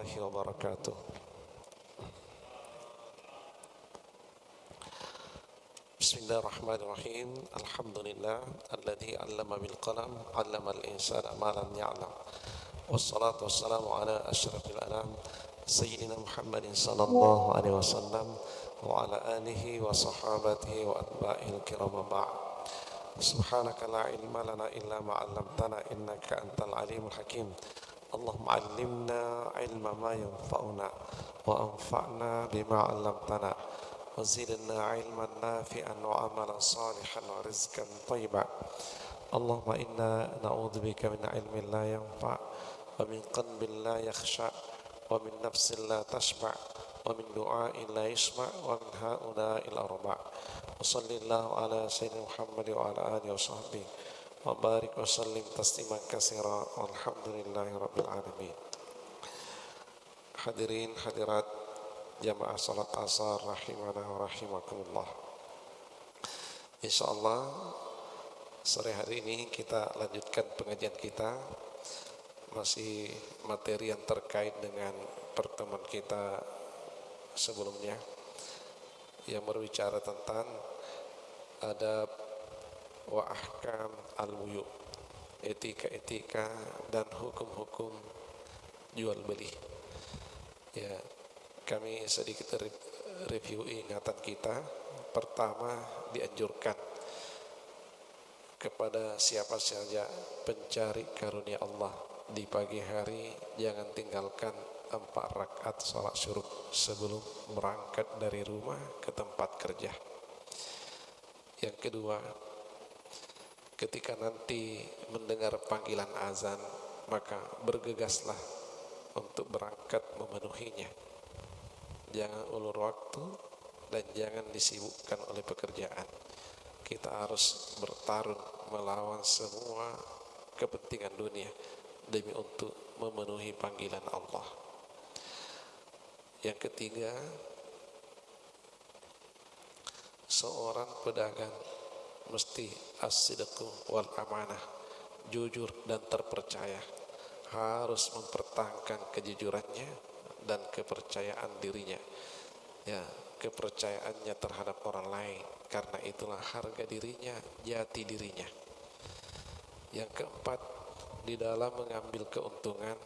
warahmatullahi wabarakatuh. Bismillahirrahmanirrahim. Alhamdulillah alladzi 'allama bil qalam 'allamal insana ma lam ya'lam. Wassalatu wassalamu ala asyrafil anam sayyidina Muhammadin sallallahu alaihi wasallam wa ala alihi wa sahabatihi wa atba'il kiram ba'd. Subhanaka la ilma lana illa ma 'allamtana innaka antal alimul hakim. Allahumma 'allimna ilma ma yanfa'una wa anfa'na bima 'allamtana wa zidna 'ilman nafi'an wa 'amalan salihan wa rizqan thayyiban. Allahumma inna na'udzubika min 'ilmin la yanfa' wa min qalbin la yakhsha' wa min nafsin la tashba' wa min du'a'in la yasma' wa min ha'ula'il arba'. Wa sallallahu ala sayyidina Muhammad wa ala alihi wa sahbihi wa barik wa sallim tasliman katsira walhamdulillahi rabbil alamin. Hadirin hadirat jamaah salat asar rahimana wa rahimakumullah. Insyaallah sore hari ini kita lanjutkan pengajian kita, masih materi yang terkait dengan pertemuan kita sebelumnya yang berbicara tentang adab wa ahkam al-buyu', etika-etika dan hukum-hukum jual beli. Ya, kami sedikit review ingatan kita. Pertama, dianjurkan kepada siapa saja pencari karunia Allah di pagi hari, jangan tinggalkan 4 rakaat salat syuruk sebelum berangkat dari rumah ke tempat kerja. Yang kedua, ketika nanti mendengar panggilan azan, maka bergegaslah untuk berangkat memenuhinya. Jangan ulur waktu dan jangan disibukkan oleh pekerjaan. Kita harus bertarung melawan semua kepentingan dunia demi untuk memenuhi panggilan Allah. Yang ketiga, seorang pedagang mesti as-sidqu wal amanah, jujur dan terpercaya, harus mempertahankan kejujurannya dan kepercayaan dirinya, ya, kepercayaannya terhadap orang lain, karena itulah harga dirinya, jati dirinya. Yang keempat, di dalam mengambil keuntungan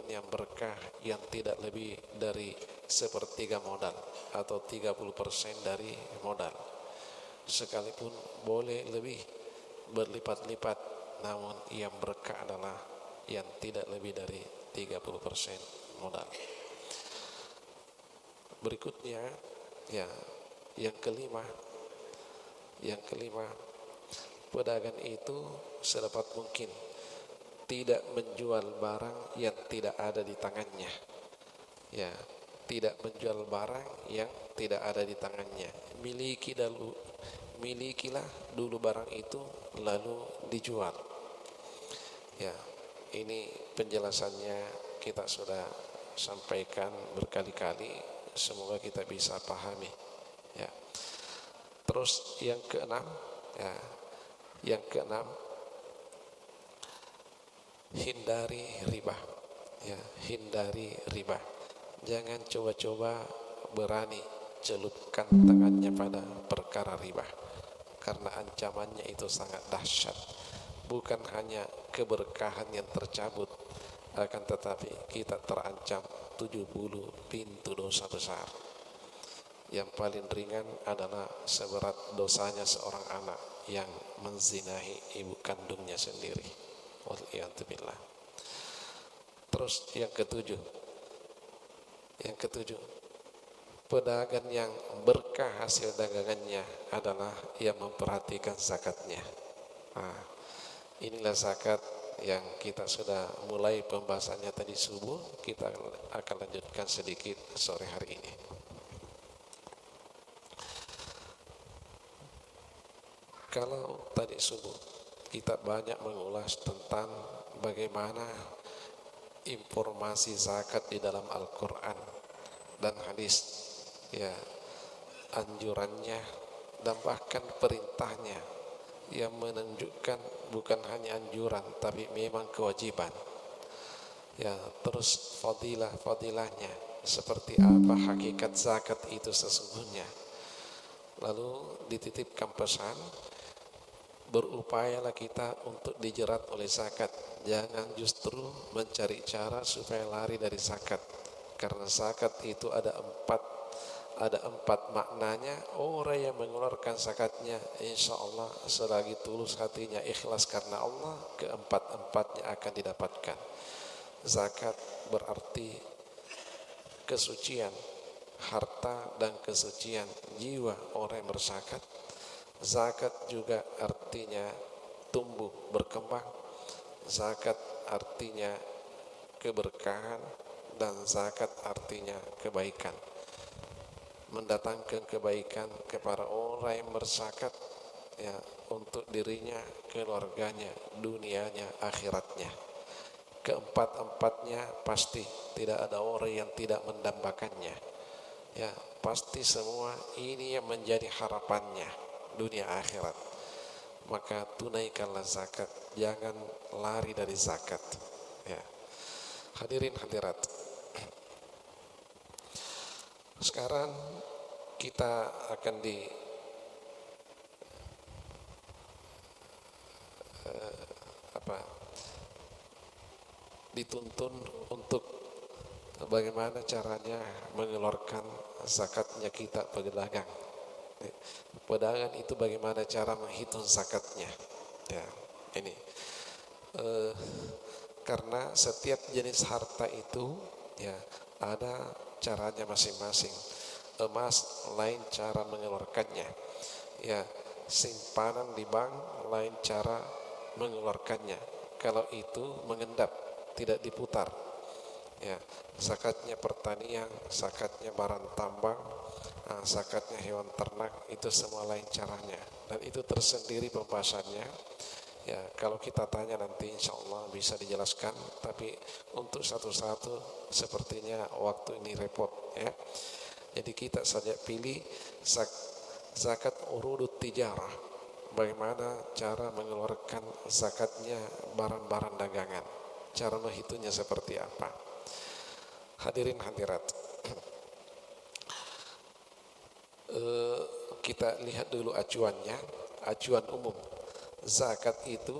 yang berkah yang tidak lebih dari 1/3 modal atau 30% dari modal, sekalipun boleh lebih berlipat-lipat, namun yang berkah adalah yang tidak lebih dari 30% modal. Berikutnya, ya, yang kelima, pedagang itu sedapat mungkin tidak menjual barang yang tidak ada di tangannya. Ya, tidak menjual barang yang tidak ada di tangannya. Milikilah dulu barang itu lalu dijual. Ya, ini penjelasannya kita sudah sampaikan berkali-kali, semoga kita bisa pahami. Ya. Terus yang keenam, hindari riba. Ya, hindari riba. Jangan coba-coba berani celupkan tangannya pada perkara riba, karena ancamannya itu sangat dahsyat. Bukan hanya keberkahan yang tercabut, akan tetapi kita terancam 70 pintu dosa besar. Yang paling ringan adalah seberat dosanya seorang anak yang menzinahi ibu kandungnya sendiri. Waliyadzubillah. Terus yang ketujuh, pedagang yang berkah hasil dagangannya adalah yang memperhatikan zakatnya. Inilah zakat yang kita sudah mulai pembahasannya tadi subuh, kita akan lanjutkan sedikit sore hari ini. Kalau tadi subuh kita banyak mengulas tentang bagaimana informasi zakat di dalam Al-Quran dan hadis, ya, anjurannya dan bahkan perintahnya yang menunjukkan bukan hanya anjuran tapi memang kewajiban. Ya, terus fadilahnya seperti apa hakikat zakat itu sesungguhnya. Lalu dititipkan pesan, berupayalah kita untuk dijerat oleh zakat. Jangan justru mencari cara supaya lari dari zakat. Karena zakat itu ada empat maknanya. Orang yang mengeluarkan zakatnya insya Allah selagi tulus hatinya, ikhlas karena Allah, keempat-empatnya akan didapatkan. Zakat berarti kesucian harta dan kesucian jiwa orang yang berzakat. Zakat juga artinya tumbuh berkembang. Zakat artinya keberkahan, dan zakat artinya kebaikan, mendatangkan kebaikan kepada orang yang berzakat, ya, untuk dirinya, keluarganya, dunianya, akhiratnya. Keempat-empatnya pasti tidak ada orang yang tidak mendambakannya. Ya, pasti semua ini yang menjadi harapannya dunia akhirat. Maka tunaikanlah zakat, jangan lari dari zakat. Ya. Hadirin hadirat, sekarang kita akan dituntun untuk bagaimana caranya mengeluarkan zakatnya kita pedagang. Pedagang itu bagaimana cara menghitung zakatnya. Ya, ini karena setiap jenis harta itu, ya, ada caranya masing-masing. Emas lain cara mengeluarkannya. Ya, simpanan di bank lain cara mengeluarkannya. Kalau itu mengendap, tidak diputar. Ya, zakatnya pertanian, zakatnya barang tambang, zakatnya hewan ternak, itu semua lain caranya, dan itu tersendiri pembahasannya. Ya, kalau kita tanya nanti insya Allah bisa dijelaskan, tapi untuk satu-satu sepertinya waktu ini repot, ya. Jadi kita saja pilih zakat urudut tijarah. Bagaimana cara mengeluarkan zakatnya barang-barang dagangan, cara menghitungnya seperti apa. Hadirin hadirat, kita lihat dulu acuannya, acuan umum. Zakat itu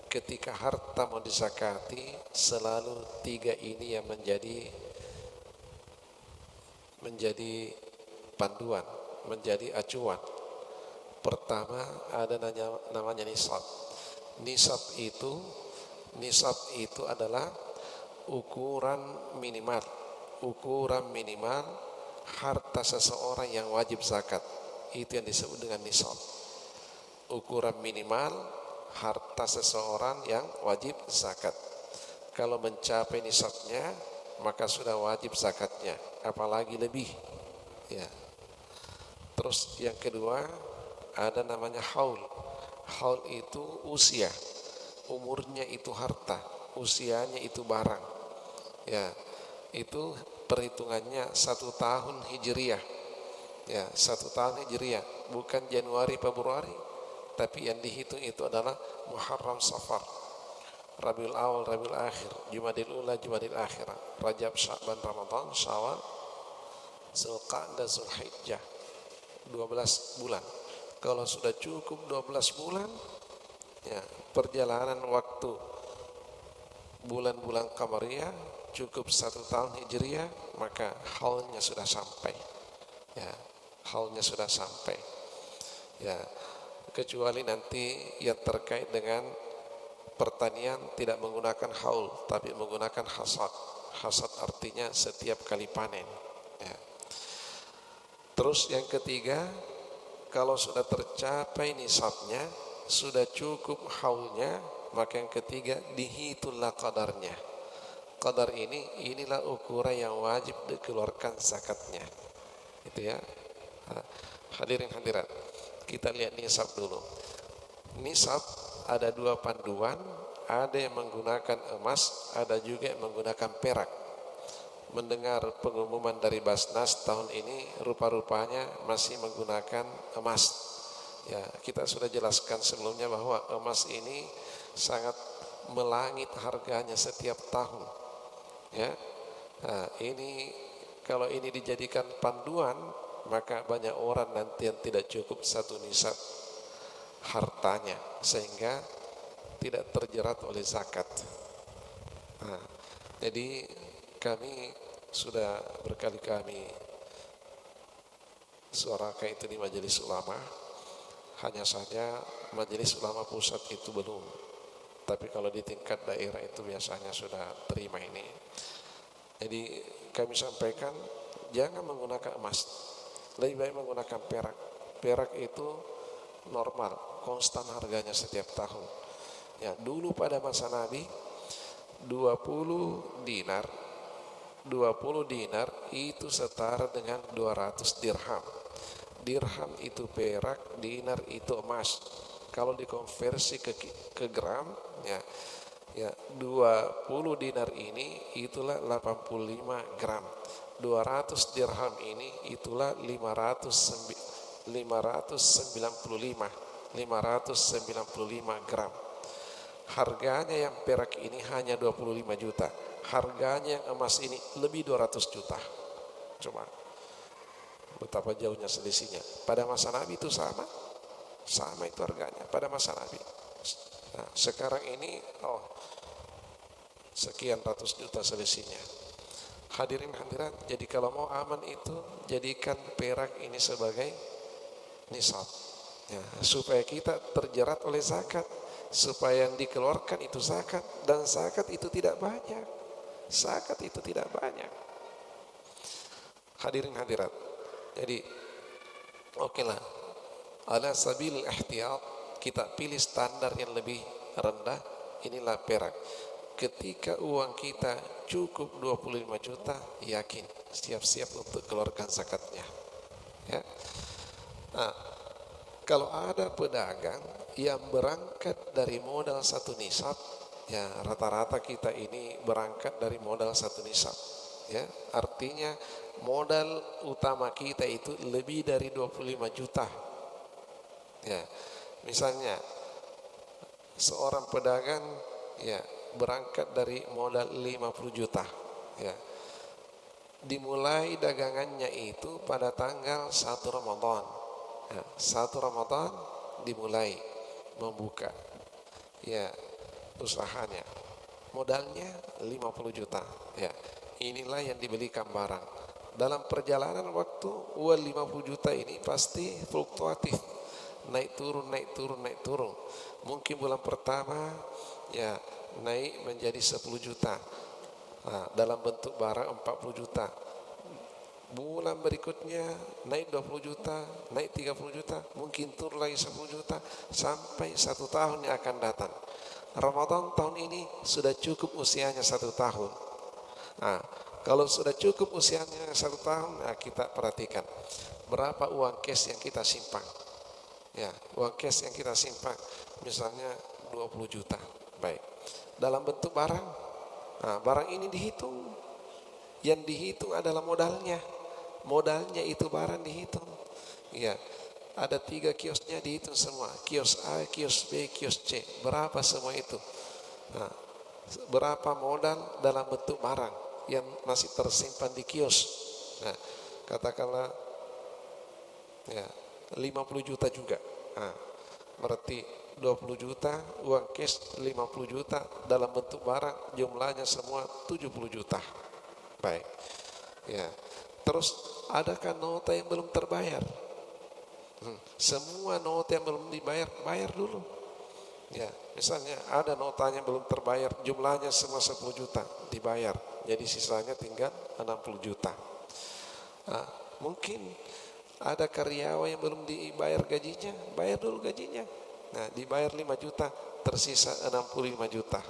ketika harta mau disakati, selalu tiga ini yang menjadi panduan, menjadi acuan. Pertama ada namanya nisab. Nisab itu adalah ukuran minimal harta seseorang yang wajib zakat. Itu yang disebut dengan nisab. Ukuran minimal harta seseorang yang wajib zakat. Kalau mencapai nisabnya, maka sudah wajib zakatnya, apalagi lebih. Ya. Terus yang kedua ada namanya haul. Haul itu usia, umurnya itu harta, usianya itu barang. Ya, itu perhitungannya 1 tahun hijriah. Ya, 1 tahun hijriah, bukan Januari Februari, tapi yang dihitung itu adalah Muharram Safar, Rabiul Awal, Rabiul Akhir, Jumadil Ula, Jumadil Akhir, Rajab, Sya'ban, Ramadan, Syawal, Zulqa'dah, Zulhijjah, 12 bulan. Kalau sudah cukup 12 bulan, ya, perjalanan waktu bulan-bulan Qamariyah cukup 1 tahun hijriah, maka haulnya sudah sampai. Ya, haulnya sudah sampai. Ya, kecuali nanti yang terkait dengan pertanian tidak menggunakan haul, tapi menggunakan hasad. Hasad artinya setiap kali panen. Ya. Terus yang ketiga, kalau sudah tercapai nisabnya, sudah cukup haulnya, maka yang ketiga dihitunglah qadarnya. Qadar inilah ukuran yang wajib dikeluarkan zakatnya. Itu ya. Hadirin hadirat, kita lihat nisab dulu. Nisab ada 2 panduan, ada yang menggunakan emas, ada juga yang menggunakan perak. Mendengar pengumuman dari Basnas tahun ini, rupa-rupanya masih menggunakan emas. Ya, kita sudah jelaskan sebelumnya bahwa emas ini sangat melangit harganya setiap tahun. Ya, nah, ini kalau ini dijadikan panduan, maka banyak orang nanti yang tidak cukup satu nisab hartanya sehingga tidak terjerat oleh zakat. Nah, jadi kami sudah berkali-kali suarakan itu di majelis ulama, hanya saja majelis ulama pusat itu belum. Tapi kalau di tingkat daerah itu biasanya sudah terima ini. Jadi kami sampaikan jangan menggunakan emas, lebih baik menggunakan perak. Perak itu normal, konstan harganya setiap tahun. Ya, dulu pada masa Nabi 20 dinar 20 dinar itu setara dengan 200 dirham. Dirham itu perak, dinar itu emas. Kalau dikonversi ke gram, ya 20 dinar ini itulah 85 gram. 200 dirham ini itulah 595 gram. Harganya yang perak ini hanya 25 juta. Harganya yang emas ini lebih 200 juta. Coba betapa jauhnya selisihnya. Pada masa Nabi itu sama itu harganya pada masa Nabi. Nah, sekarang ini sekian ratus juta selisihnya. Hadirin hadirat, jadi kalau mau aman itu jadikan perak ini sebagai nisab, ya, supaya kita terjerat oleh zakat, supaya yang dikeluarkan itu zakat, dan zakat itu tidak banyak. Zakat itu tidak banyak. Hadirin hadirat, jadi okelah, ala sabil ihtiyat kita pilih standar yang lebih rendah. Inilah perak. Ketika uang kita cukup 25 juta, yakin siap-siap untuk keluarkan zakatnya, ya. Nah, kalau ada pedagang yang berangkat dari modal satu nisab, ya rata-rata kita ini berangkat dari modal satu nisab, ya, artinya modal utama kita itu lebih dari 25 juta. Ya, misalnya seorang pedagang ya berangkat dari modal 50 juta, ya. Dimulai dagangannya itu pada tanggal 1 Ramadan. Ya, 1 Ramadan dimulai membuka ya usahanya. Modalnya 50 juta, ya. Inilah yang dibelikan barang. Dalam perjalanan waktu uang 50 juta ini pasti fluktuatif. Naik turun. Mungkin bulan pertama ya naik menjadi 10 juta. Nah, dalam bentuk barang 40 juta. Bulan berikutnya naik 20 juta, naik 30 juta, mungkin turun lagi 10 juta sampai 1 tahun yang akan datang. Ramadan tahun ini sudah cukup usianya 1 tahun. Nah, kalau sudah cukup usianya 1 tahun, nah kita perhatikan berapa uang cash yang kita simpan. Ya, uang cash yang kita simpan misalnya 20 juta. Baik. Dalam bentuk barang. Nah, barang ini dihitung. Yang dihitung adalah modalnya. Modalnya itu barang dihitung. Ya, ada 3 kiosnya dihitung semua. Kios A, kios B, kios C. Berapa semua itu? Nah, berapa modal dalam bentuk barang yang masih tersimpan di kios? Nah, katakanlah ya 50 juta juga. Nah, berarti 20 juta uang cash, 50 juta dalam bentuk barang, jumlahnya semua 70 juta. Baik. Ya. Terus adakah nota yang belum terbayar? Semua nota yang belum dibayar, bayar dulu. Ya, misalnya ada notanya belum terbayar, jumlahnya semua 10 juta dibayar. Jadi sisanya tinggal 60 juta. Nah, mungkin ada karyawan yang belum dibayar gajinya, bayar dulu gajinya. Nah, dibayar 5 juta, tersisa 65 juta.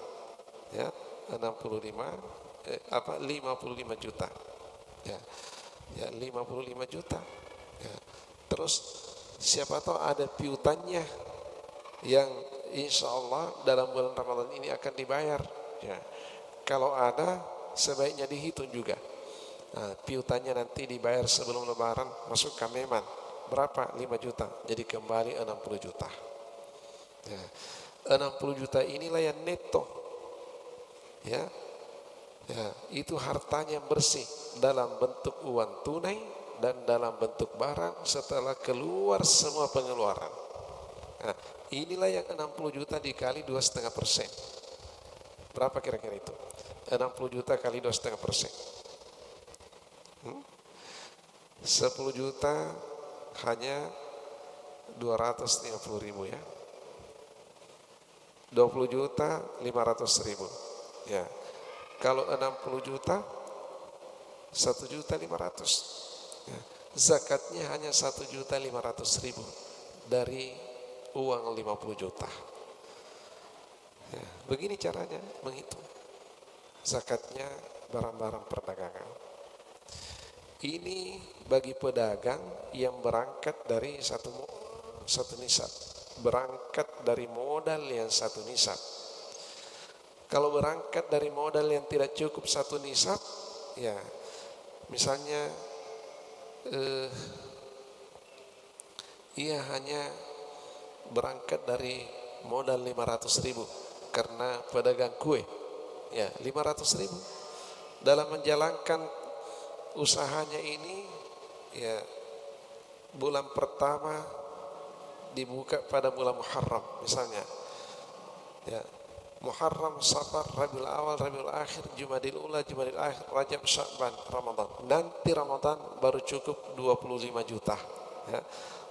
Ya, 55 juta. Ya. Ya, 55 juta. Ya. Terus siapa tahu ada piutannya yang insya Allah dalam bulan Ramadan ini akan dibayar. Ya. Kalau ada, sebaiknya dihitung juga. Nah, piutannya nanti dibayar sebelum lebaran, masuk kameman. Berapa? 5 juta. Jadi kembali 60 juta. Ya. 60 juta inilah yang neto. Ya. Ya, itu hartanya bersih dalam bentuk uang tunai dan dalam bentuk barang setelah keluar semua pengeluaran. Nah, inilah yang 60 juta dikali 2,5%. Berapa kira-kira itu? 60 juta kali 2,5%. 10 juta hanya 250 ribu ya. 20 juta 500 ribu ya. Kalau 60 juta 1 juta 500 ya. Zakatnya hanya 1 juta 500 ribu dari uang 50 juta ya. Begini caranya menghitung zakatnya barang-barang perdagangan. Ini bagi pedagang yang berangkat dari satu nisab, berangkat dari modal yang satu nisab. Kalau berangkat dari modal yang tidak cukup satu nisab, ya misalnya ia hanya berangkat dari modal 500 ribu karena pedagang kue, ya 500 ribu dalam menjalankan usahanya ini, ya bulan pertama dibuka pada bulan Muharram misalnya, ya Muharram, Safar, Rabiul Awal, Rabiul Akhir, Jumadil Ula, Jumadil Akhir, Rajab, Sya'ban, Ramadan. Nanti Ramadan baru cukup 25 juta. Ya.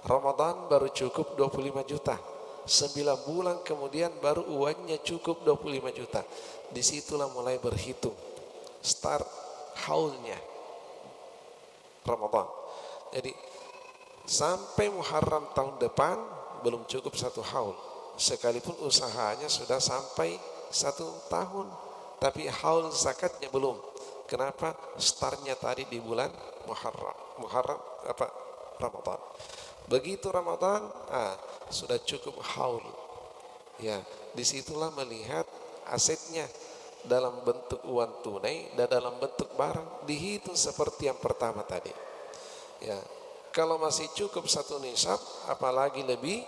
Ramadan baru cukup 25 juta. 9 bulan kemudian baru uangnya cukup 25 juta. Disitulah mulai berhitung. Start haulnya Ramadan. Jadi sampai Muharram tahun depan belum cukup satu haul. Sekalipun usahanya sudah sampai 1 tahun, tapi haul zakatnya belum. Kenapa? Startnya tadi di bulan Muharram Ramadan. Begitu Ramadan, sudah cukup haul. Ya, disitulah melihat asetnya dalam bentuk uang tunai dan dalam bentuk barang dihitung seperti yang pertama tadi. Ya, kalau masih cukup satu nisab, apalagi lebih.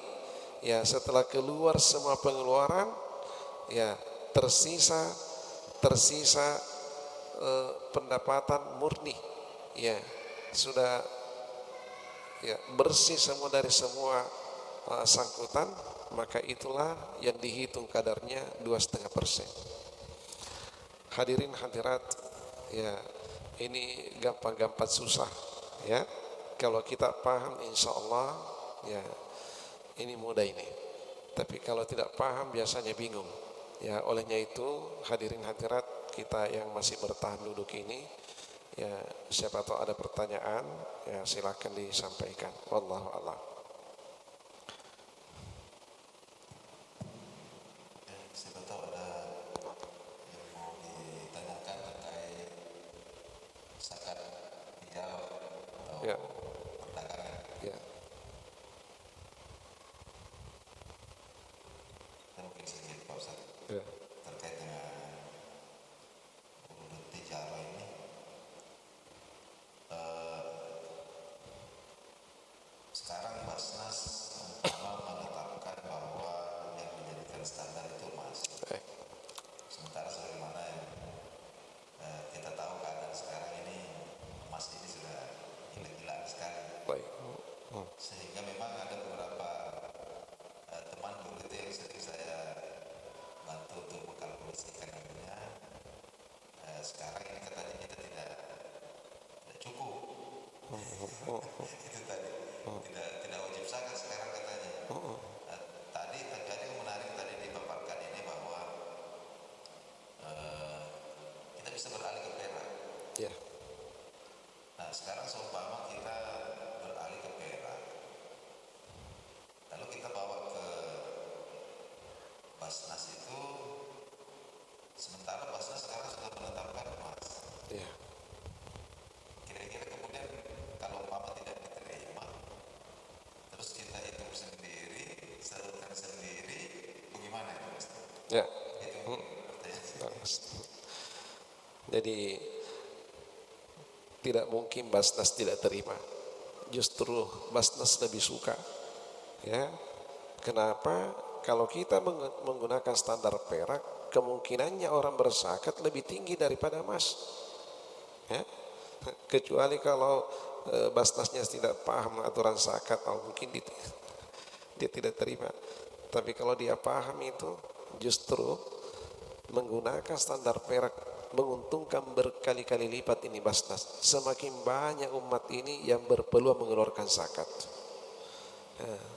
Ya, setelah keluar semua pengeluaran, ya tersisa pendapatan murni, ya sudah ya bersih semua dari semua sangkutan, maka itulah yang dihitung kadarnya 2,5%. Hadirin hadirat, ya ini gampang-gampang susah, ya kalau kita paham insya Allah ya ini mudah ini. Tapi kalau tidak paham biasanya bingung. Ya, olehnya itu hadirin hadirat kita yang masih bertahan duduk ini, ya siapa tahu ada pertanyaan, ya silakan disampaikan. Wallahu a'lam. Siapa tahu ada yang mau ditanyakan terkait zakat hijau atau Ya. perdagangan. Ya. Mungkin sedikit Pak Ustaz Ya. terkait dengan urut tijarah ini. Sekarang Basnas menetapkan bahwa yang menjadikan standar itu emas. Sementara sebagaimana yang kita tahu keadaan sekarang ini, emas ini sudah gila-gila sekali. Baik. Sehingga memang ada beberapa teman begitu yang sering saya bantu untuk mengkalkulasikan harganya. Sekarang ini katanya kita tidak cukup. Itu tadi tidak wajib zakat sekarang katanya. Tadi yang menarik tadi dipaparkan ini bahwa kita bisa beralih ke perak. Ya. Nah sekarang seumpama kita beralih ke perak, lalu kita bawa ke Basnas itu, sementara Basnas sekarang sudah menetapkan emas. Ya. Kira-kira kemudian kalau umpama tidak diterima, terus kita hitung sendiri, salurkan sendiri, bagaimana itu Mas? Ya. Itu pertanyaan. Jadi tidak mungkin Basnas tidak terima. Justru Basnas lebih suka. Ya. Kenapa? Kalau kita menggunakan standar perak, kemungkinannya orang berzakat lebih tinggi daripada emas. Ya. Kecuali kalau Basnasnya tidak paham aturan zakat, mungkin dia tidak terima. Tapi kalau dia paham itu, justru menggunakan standar perak menguntungkan berkali-kali lipat ini Basnas. Semakin banyak umat ini yang berpeluang mengeluarkan zakat.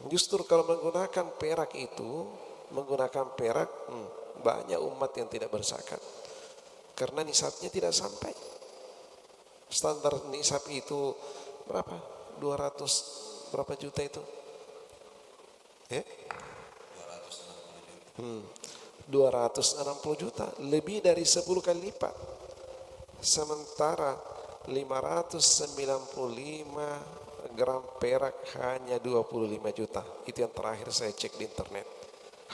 Justru kalau menggunakan perak itu, banyak umat yang tidak berzakat karena nisabnya tidak sampai. Standar nisab itu berapa? 200 berapa juta itu? 260 juta, lebih dari 10 kali lipat. Sementara 595 gram perak hanya 25 juta. Itu yang terakhir saya cek di internet.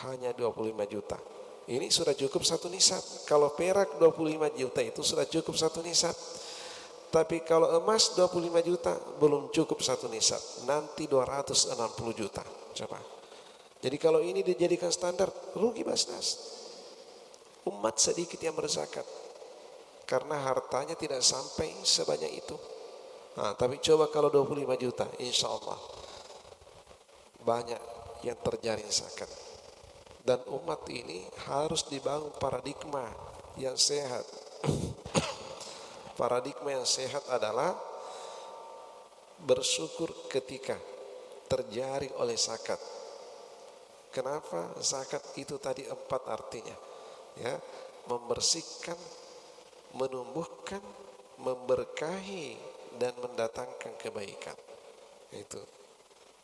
Hanya 25 juta. Ini sudah cukup satu nisab. Kalau perak 25 juta itu sudah cukup satu nisab. Tapi kalau emas 25 juta belum cukup satu nisab. Nanti 260 juta. Coba. Jadi kalau ini dijadikan standar, rugi Basnas. Umat sedikit yang berzakat. Karena hartanya tidak sampai sebanyak itu. Tapi coba kalau 25 juta, insya Allah banyak yang terjaring zakat. Dan umat ini harus dibangun paradigma yang sehat. Paradigma yang sehat adalah bersyukur ketika terjaring oleh zakat. Kenapa? Zakat itu tadi 4 artinya. Ya, membersihkan, menumbuhkan, memberkahi, dan mendatangkan kebaikan. Itu.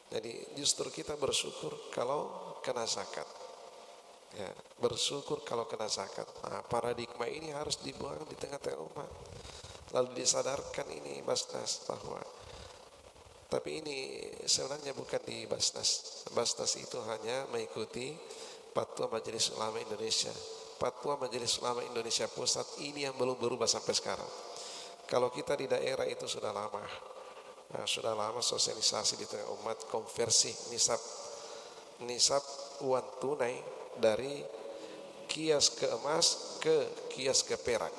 Jadi justru kita bersyukur kalau kena zakat. Ya, bersyukur kalau kena zakat. Paradigma ini harus dibuang di tengah-tengah umat. Lalu disadarkan ini Basnas bahwa, tapi ini sebenarnya bukan di Basnas. Basnas itu hanya mengikuti Fatwa Majelis Ulama Indonesia. Fatwa Majelis Ulama Indonesia Pusat ini yang belum berubah sampai sekarang. Kalau kita di daerah itu sudah lama. Sudah lama sosialisasi di tengah umat, konversi nisab uang tunai dari kias ke emas ke kias ke perak.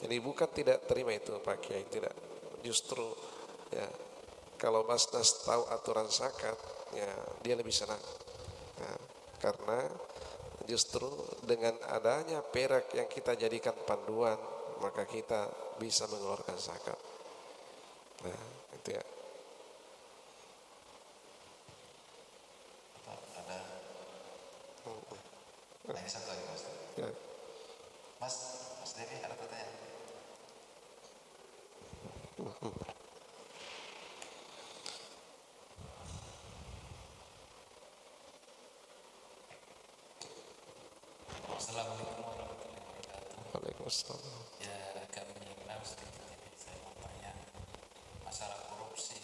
Jadi bukan tidak terima itu Pak Kiai, tidak. Justru ya, kalau Basnas tahu aturan zakat, ya dia lebih senang. Karena justru dengan adanya perak yang kita jadikan panduan, maka kita bisa mengeluarkan zakat. Itu ya. Ada satu lagi Mas. Ya. Mas Devi ada pertanyaan. Assalamualaikum warahmatullahi wabarakatuh. Waalaikumsalam. Ya, agak menyimpang sedikit ini. Saya mau tanya masalah korupsi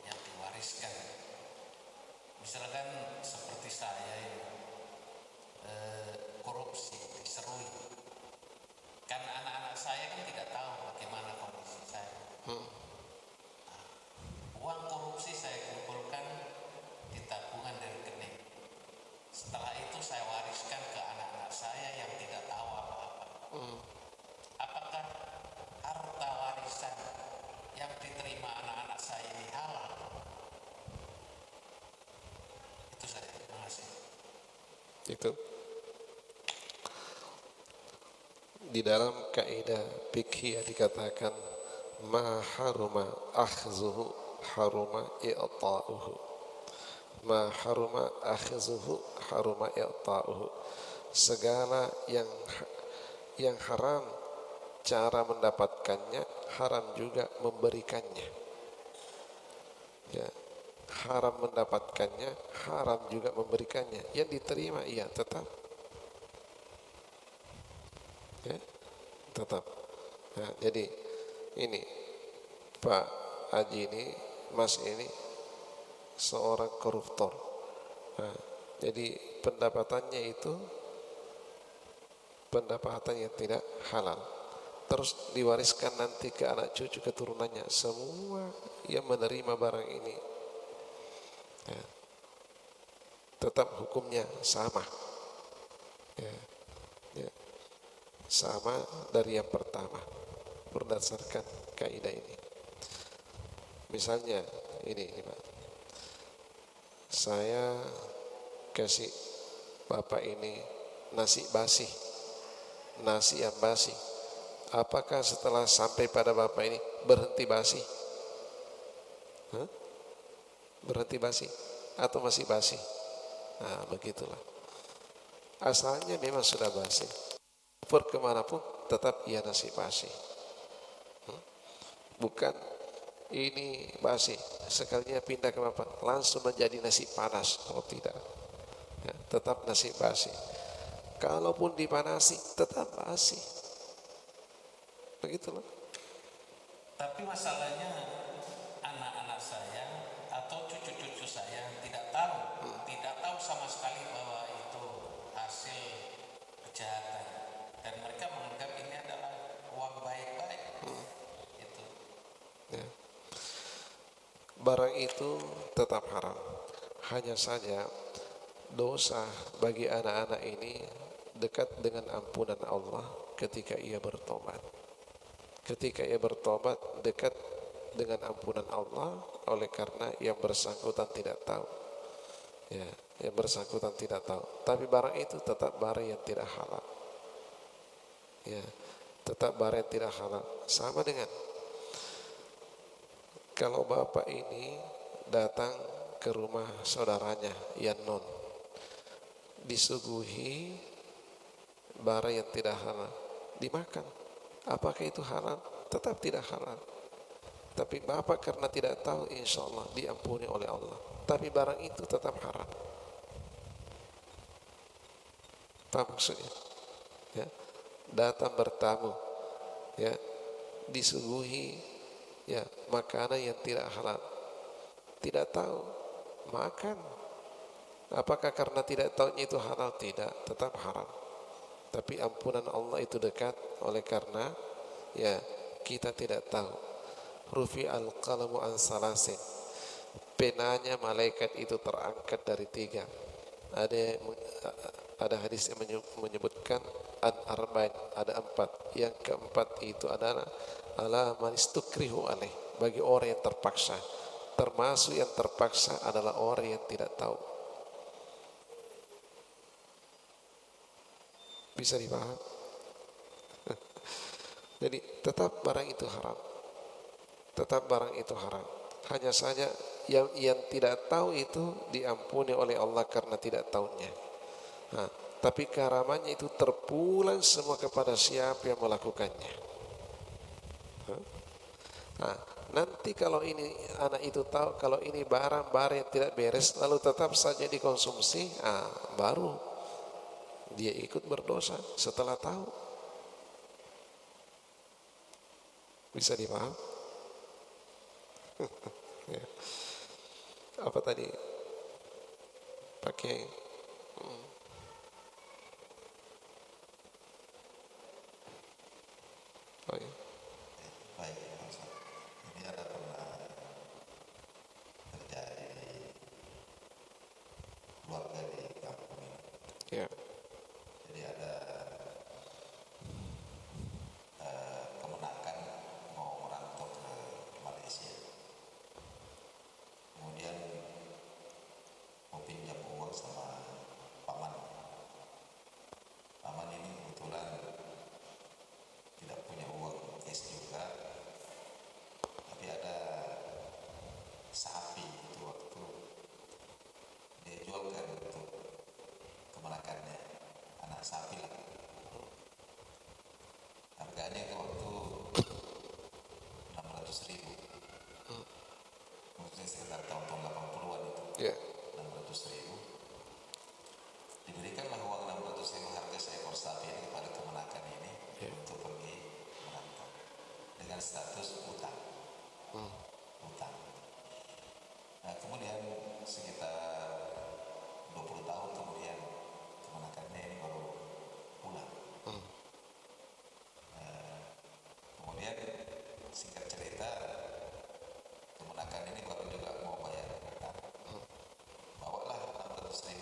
yang diwariskan. Misalkan seperti saya ini, korupsi diserui. Kan anak-anak saya kan tidak tahu bagaimana kondisi saya. Uang korupsi saya kumpulkan di tabungan dari rekening. Setelah itu saya wariskan ke anak-anak saya yang tidak tahu apa-apa. Apakah harta warisan yang diterima anak-anak saya ini halal? Itu saja. Terima kasih. Itu di dalam kaidah fikih dikatakan ma haruma akhzuhu haruma i'ta'uhu. Ma haruma akhzuhu haruma i'ta'uhu. Segala yang haram cara mendapatkannya, haram juga memberikannya. Ya, haram mendapatkannya, haram juga memberikannya. Yang diterima iya tetap. Ya, tetap. Nah, jadi ini Pak Haji ini, Mas ini seorang koruptor. Nah, jadi pendapatannya itu pendapatan yang tidak halal, terus diwariskan nanti ke anak cucu keturunannya, semua yang menerima barang ini, ya, tetap hukumnya sama. Ya, ya. Sama dari yang pertama berdasarkan kaidah ini. Misalnya ini Pak, saya kasih bapak ini nasi basi, nasi yang basi. Apakah setelah sampai pada bapak ini berhenti basi? Hah? Berhenti basi atau masih basi? Nah, begitulah. Asalnya memang sudah basi. Per kemanapun tetap ia nasi basi. Bukan ini basi, sekalinya pindah ke bapak langsung menjadi nasi panas. Oh tidak, ya, tetap nasi basi. Kalaupun dipanasi tetap basi. Begitulah. Tapi masalahnya anak-anak saya atau cucu-cucu saya tidak tahu sama sekali bahwa itu hasil kejahatan, dan mereka menganggap ini adalah uang baik-baik. Itu. Ya. Barang itu tetap haram. Hanya saja dosa bagi anak-anak ini dekat dengan ampunan Allah ketika ia bertobat. Ketika ia bertobat dekat dengan ampunan Allah oleh karena yang bersangkutan tidak tahu. Ya, yang bersangkutan tidak tahu. Tapi barang itu tetap barang yang tidak halal. Ya, tetap barang yang tidak halal. Sama dengan kalau bapak ini datang ke rumah saudaranya yang non, disuguhi barang yang tidak halal, dimakan. Apakah itu halal? Tetap tidak halal. Tapi bapak karena tidak tahu, insya Allah diampuni oleh Allah. Tapi barang itu tetap haram. Apa maksudnya? Ya, datang bertamu, ya, disuguhi ya makanan yang tidak halal, tidak tahu, makan. Apakah karena tidak tahunya itu halal? Tidak, tetap haram. Tapi ampunan Allah itu dekat oleh karena ya kita tidak tahu. Rufi al-qalamu an salasin, penanya malaikat itu terangkat dari 3. Ada hadis yang menyebutkan an arba'in, ada 4. Yang keempat itu adalah ala man istukrihu alaih, bagi orang yang terpaksa. Termasuk yang terpaksa adalah orang yang tidak tahu. Bisa dipaham? Jadi tetap barang itu haram. Tetap barang itu haram. Hanya saja yang tidak tahu itu diampuni oleh Allah karena tidak tahunya. Nah, tapi keharamannya itu terpulang semua kepada siapa yang melakukannya. Nah, nanti kalau ini anak itu tahu kalau ini barang-barang yang tidak beres lalu tetap saja dikonsumsi, baru dia ikut berdosa setelah tahu. Bisa dipaham? Ya. Apa tadi? Pakai oh ya. Baik, Pak Ustaz. Ini ada pernah terjadi keluarga di kampung ini. Ya. Jadi ada kemenakan mau merantau ke Malaysia. Kemudian mau pinjam uang sama paman. Paman ini kebetulan tidak punya uang cash juga, tapi ada sapi itu waktu dia jualkan untuk kemenakannya, anak sapi lah. Harganya itu waktu 600.000, mungkin sekitar tahun 80-an itu. Ya. 600.000, diberikanlah uang 600.000 harga seekor sapi ini kepada kemenakan ini untuk pergi merantau dengan status utang. Utang. Nah, kemudian sekitar 20 tahun kemudian kemenakannya ini baru pulang. Kemudian singkat cerita, kemenakan ini baru juga mau bayar utang. Bawalah 600.000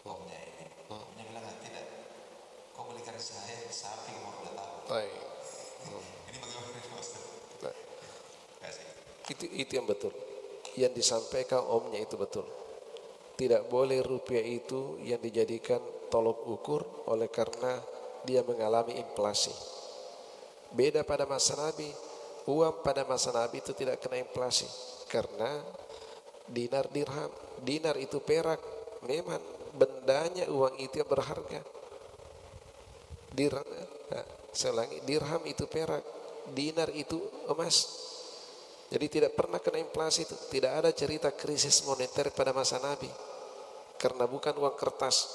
ke omnya ini. Omnya bilang, saya sapi umur 2 tahun. Baik. Ini bagaimana Ustaz? Nah, Kasih. itu yang betul. Yang disampaikan omnya itu betul. Tidak boleh rupiah itu yang dijadikan tolok ukur oleh karena dia mengalami inflasi. Beda pada masa Nabi. Uang pada masa Nabi itu tidak kena inflasi karena dinar dirham. Dinar itu perak. Memang bendanya uang itu yang berharga. Dirham, saya ulangi, dirham itu perak, dinar itu emas. Jadi tidak pernah kena inflasi itu. Tidak ada cerita krisis moneter pada masa Nabi karena bukan uang kertas.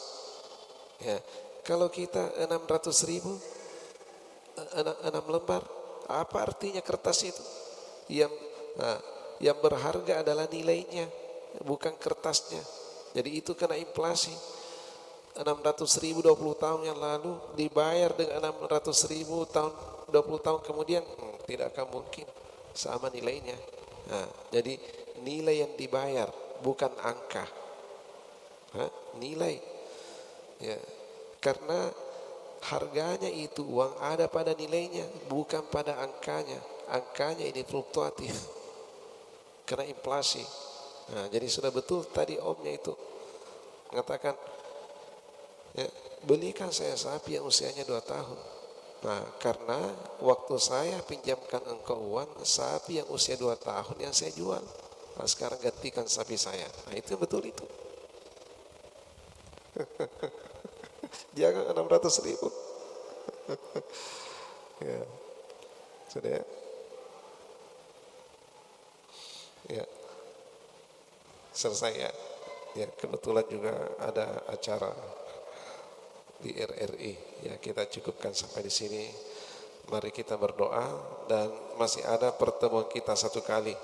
Ya, kalau kita 600.000 6 lembar, apa artinya kertas itu? Yang berharga adalah nilainya, bukan kertasnya. Jadi itu kena inflasi. 600.000 20 tahun yang lalu dibayar dengan 600.000 tahun 20 tahun kemudian, tidak akan mungkin sama nilainya. Jadi nilai yang dibayar bukan angka, nilai. Ya, karena harganya itu uang ada pada nilainya, bukan pada angkanya. Angkanya ini fluktuatif karena inflasi. Jadi sudah betul tadi omnya itu mengatakan, ya, belikan saya sapi yang usianya 2 tahun. Karena waktu saya pinjamkan engkau uang, sapi yang usia 2 tahun yang saya jual. Sekarang gantikan sapi saya. Itu betul itu. Jangan 600.000. Ya, sudah ya. Ya, selesai ya. Ya, kebetulan juga ada acara di RRI. Ya, kita cukupkan sampai di sini. Mari kita berdoa dan masih ada pertemuan kita 1 kali.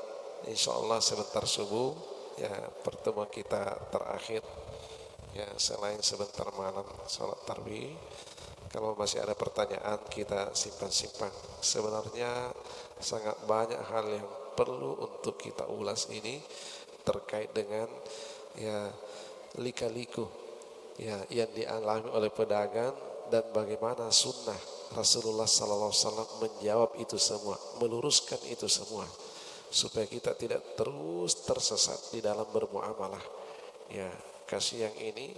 Insyaallah sebentar subuh. Ya, pertemuan kita terakhir. Ya, selain sebentar malam salat tarawih. Kalau masih ada pertanyaan kita simpan-simpan. Sebenarnya sangat banyak hal yang perlu untuk kita ulas ini terkait dengan ya lika-liku ya yang dialami oleh pedagang dan bagaimana sunnah Rasulullah SAW menjawab itu semua, meluruskan itu semua supaya kita tidak terus tersesat di dalam bermuamalah. Ya, kasih yang ini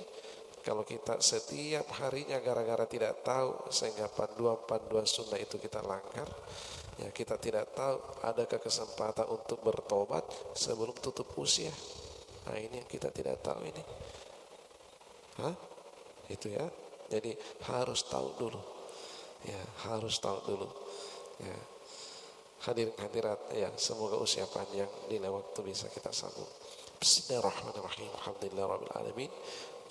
kalau kita setiap harinya gara-gara tidak tahu sehingga panduan-panduan sunnah itu kita langgar, ya kita tidak tahu adakah kesempatan untuk bertobat sebelum tutup usia. Ini yang kita tidak tahu ini. Itu ya. Jadi harus tahu dulu. Ya, harus tahu dulu. Ya. Hadirin hadirat, ya semoga usia panjang di lain waktu bisa kita sambung. Bismillahirrahmanirrahim. Alhamdulillahirabbil alamin.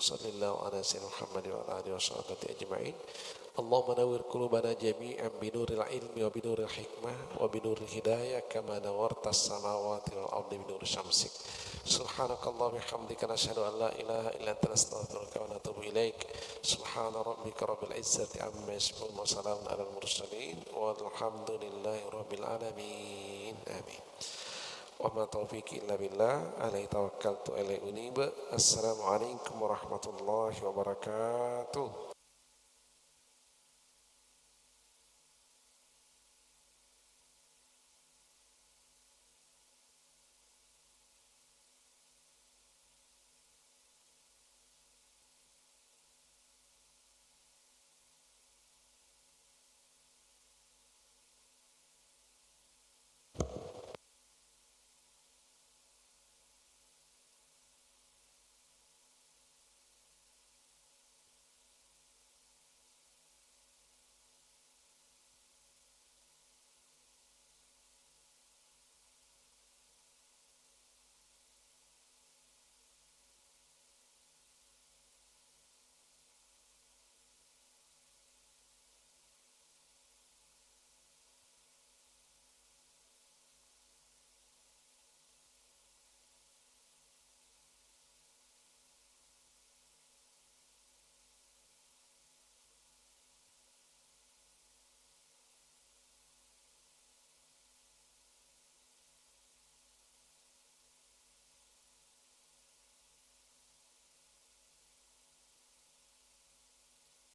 Sallallahu ala sayyidina Muhammad wa ala alihi washabbihi ajma'in. Allahumma nawwir qulubana jami'an binuril ilmi wa binuril hikmah wa binuril hidayah kama nawarta as-samawati wal ardi binuri syamsik. Subhanakallahumma bihamdika nashhadu an la ilaha illa anta nastaghfiruka wa natubu ilaik. Subhana rabbika rabbil izzati amma yasifun wa salamun alal mursalin walhamdulillahi rabbil alamin. Amin. Wa ma taufiqi illa billah, alaihi tawakkaltu alaihi unib. Assalamualaikum warahmatullahi wabarakatuh.